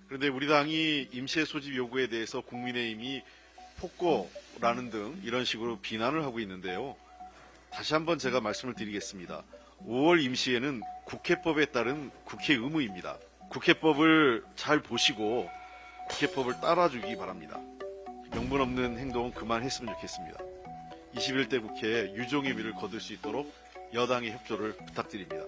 그런데 우리 당이 임시회 소집 요구에 대해서 국민의힘이 폭거라는 등 이런 식으로 비난을 하고 있는데요. 다시 한번 제가 말씀을 드리겠습니다. 5월 임시회는 국회법에 따른 국회 의무입니다. 국회법을 잘 보시고 국회법을 따라주기 바랍니다. 명분 없는 행동은 그만했으면 좋겠습니다. 21대 국회에 유종의 미를 거둘 수 있도록 여당의 협조를 부탁드립니다.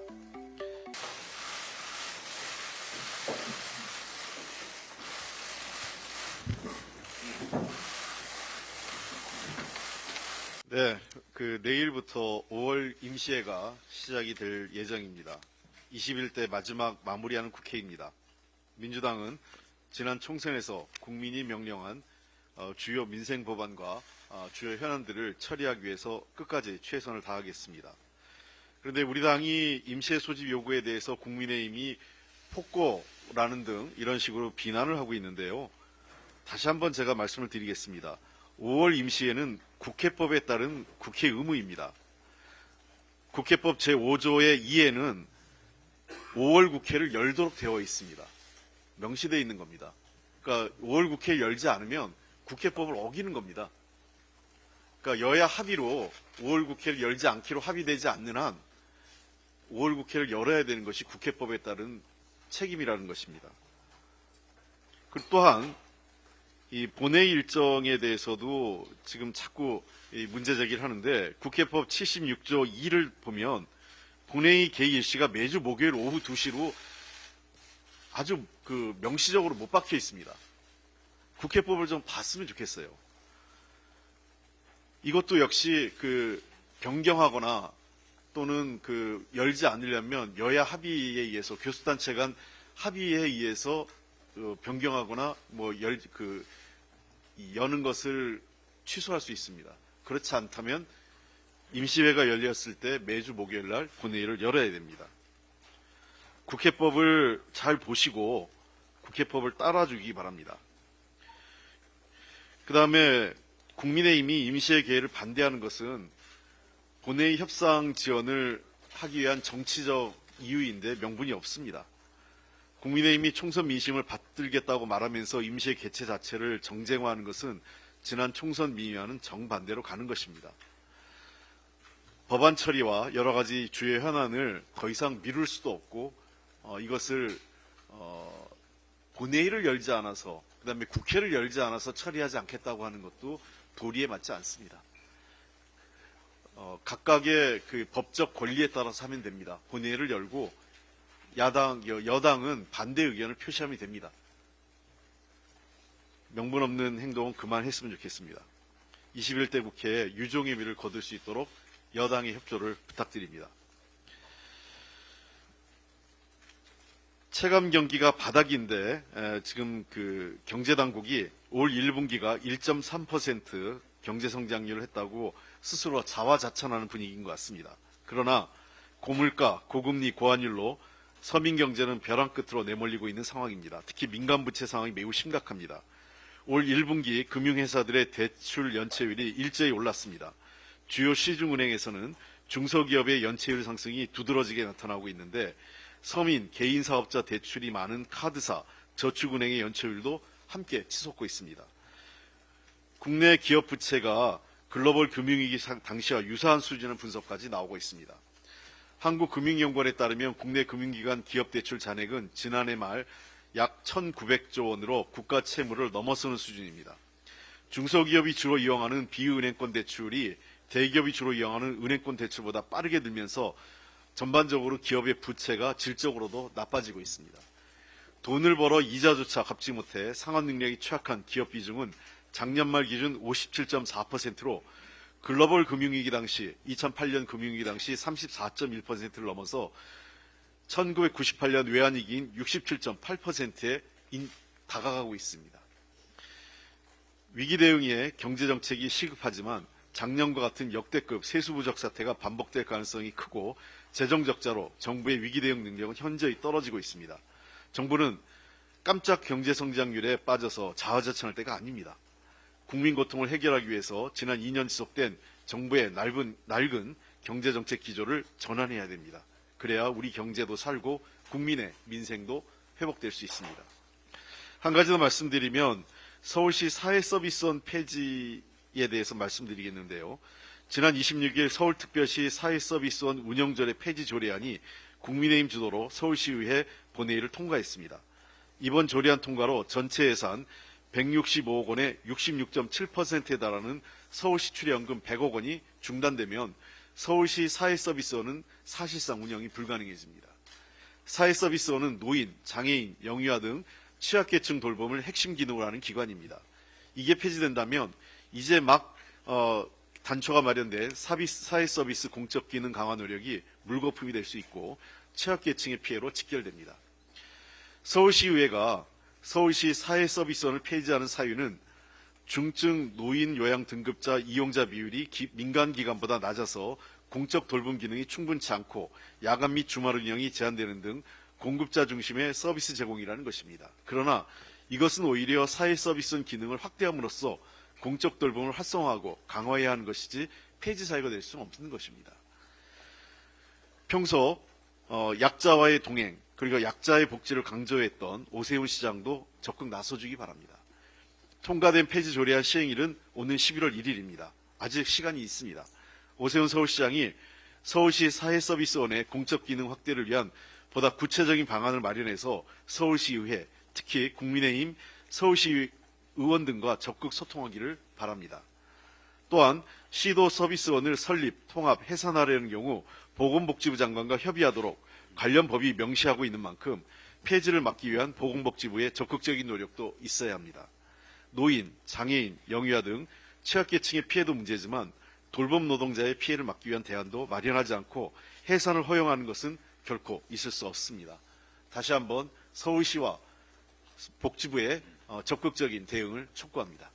네, 내일부터 5월 임시회가 시작이 될 예정입니다. 21대 마지막 마무리하는 국회입니다. 민주당은 지난 총선에서 국민이 명령한 주요 민생 법안과 주요 현안들을 처리하기 위해서 끝까지 최선을 다하겠습니다. 그런데 우리 당이 임시회 소집 요구에 대해서 국민의힘이 폭거라는 등 이런 식으로 비난을 하고 있는데요. 다시 한번 제가 말씀을 드리겠습니다. 5월 임시회는 국회법에 따른 국회 의무입니다. 국회법 제5조의 2에는 5월 국회를 열도록 되어 있습니다. 명시되어 있는 겁니다. 그러니까 5월 국회를 열지 않으면 국회법을 어기는 겁니다. 그러니까 여야 합의로 5월 국회를 열지 않기로 합의되지 않는 한 5월 국회를 열어야 되는 것이 국회법에 따른 책임이라는 것입니다. 또한 이 본회의 일정에 대해서도 지금 자꾸 문제 제기를 하는데 국회법 76조 2를 보면 본회의 개의 일시가 매주 목요일 오후 2시로 아주 명시적으로 못 박혀 있습니다. 국회법을 좀 봤으면 좋겠어요. 이것도 역시 변경하거나 또는 열지 않으려면 여야 합의에 의해서 교수단체 간 합의에 의해서 변경하거나 여는 것을 취소할 수 있습니다. 그렇지 않다면 임시회가 열렸을 때 매주 목요일 날 본회의를 열어야 됩니다. 국회법을 잘 보시고 국회법을 따라주기 바랍니다. 그 다음에 국민의힘이 임시회 개회를 반대하는 것은 본회의 협상 지원을 하기 위한 정치적 이유인데 명분이 없습니다. 국민의힘이 총선 민심을 받들겠다고 말하면서 임시회 개최 자체를 정쟁화하는 것은 지난 총선 민의와는 정반대로 가는 것입니다. 법안 처리와 여러 가지 주요 현안을 더 이상 미룰 수도 없고 이것을 본회의를 열지 않아서 그다음에 국회를 열지 않아서 처리하지 않겠다고 하는 것도 도리에 맞지 않습니다. 각각의 법적 권리에 따라서 하면 됩니다. 본회의를 열고 여당은 반대 의견을 표시하면 됩니다. 명분 없는 행동은 그만했으면 좋겠습니다. 21대 국회에 유종의 미를 거둘 수 있도록 여당의 협조를 부탁드립니다. 체감 경기가 바닥인데 지금 경제당국이 올 1분기가 1.3% 경제성장률을 했다고 스스로 자화자찬하는 분위기인 것 같습니다. 그러나 고물가, 고금리, 고환율로 서민 경제는 벼랑 끝으로 내몰리고 있는 상황입니다. 특히 민간 부채 상황이 매우 심각합니다. 올 1분기 금융회사들의 대출 연체율이 일제히 올랐습니다. 주요 시중은행에서는 중소기업의 연체율 상승이 두드러지게 나타나고 있는데 서민, 개인사업자 대출이 많은 카드사, 저축은행의 연체율도 함께 치솟고 있습니다. 국내 기업 부채가 글로벌 금융위기 당시와 유사한 수준의 분석까지 나오고 있습니다. 한국금융연구원에 따르면 국내 금융기관 기업대출 잔액은 지난해 말 약 1,900조 원으로 국가 채무를 넘어서는 수준입니다. 중소기업이 주로 이용하는 비은행권 대출이 대기업이 주로 이용하는 은행권 대출보다 빠르게 늘면서 전반적으로 기업의 부채가 질적으로도 나빠지고 있습니다. 돈을 벌어 이자조차 갚지 못해 상환 능력이 취약한 기업 비중은 작년 말 기준 57.4%로 글로벌 금융위기 당시 2008년 금융위기 당시 34.1%를 넘어서 1998년 외환위기인 67.8%에 다가가고 있습니다. 위기 대응에 경제정책이 시급하지만 작년과 같은 역대급 세수부족 사태가 반복될 가능성이 크고 재정적자로 정부의 위기 대응 능력은 현저히 떨어지고 있습니다. 정부는 깜짝 경제성장률에 빠져서 자화자찬할 때가 아닙니다. 국민 고통을 해결하기 위해서 지난 2년 지속된 정부의 낡은 경제정책 기조를 전환해야 됩니다. 그래야 우리 경제도 살고 국민의 민생도 회복될 수 있습니다. 한 가지 더 말씀드리면 서울시 사회서비스원 폐지에 대해서 말씀드리겠는데요. 지난 26일 서울특별시 사회서비스원 운영조례 폐지 조례안이 국민의힘 주도로 서울시의회 본회의를 통과했습니다. 이번 조례안 통과로 전체 예산 165억 원의 66.7%에 달하는 서울시 출연금 100억 원이 중단되면 서울시 사회서비스원은 사실상 운영이 불가능해집니다. 사회서비스원은 노인, 장애인, 영유아 등 취약계층 돌봄을 핵심 기능으로 하는 기관입니다. 이게 폐지된다면 이제 막 단초가 마련된 사회서비스 공적 기능 강화 노력이 물거품이 될 수 있고 취약계층의 피해로 직결됩니다. 서울시의회가 서울시 사회서비스원을 폐지하는 사유는 중증 노인 요양 등급자 이용자 비율이 민간기관보다 낮아서 공적 돌봄 기능이 충분치 않고 야간 및 주말 운영이 제한되는 등 공급자 중심의 서비스 제공이라는 것입니다. 그러나 이것은 오히려 사회서비스원 기능을 확대함으로써 공적 돌봄을 활성화하고 강화해야 하는 것이지 폐지 사유가 될 수는 없는 것입니다. 평소 약자와의 동행 그리고 약자의 복지를 강조했던 오세훈 시장도 적극 나서주기 바랍니다. 통과된 폐지 조례안 시행일은 오는 11월 1일입니다. 아직 시간이 있습니다. 오세훈 서울시장이 서울시 사회서비스원의 공적 기능 확대를 위한 보다 구체적인 방안을 마련해서 서울시의회, 특히 국민의힘 서울시 의원 등과 적극 소통하기를 바랍니다. 또한 시도 서비스원을 설립, 통합, 해산하려는 경우 보건복지부 장관과 협의하도록 관련 법이 명시하고 있는 만큼 폐지를 막기 위한 보건복지부의 적극적인 노력도 있어야 합니다. 노인, 장애인, 영유아 등 취약계층의 피해도 문제지만 돌봄 노동자의 피해를 막기 위한 대안도 마련하지 않고 해산을 허용하는 것은 결코 있을 수 없습니다. 다시 한번 서울시와 복지부의 적극적인 대응을 촉구합니다.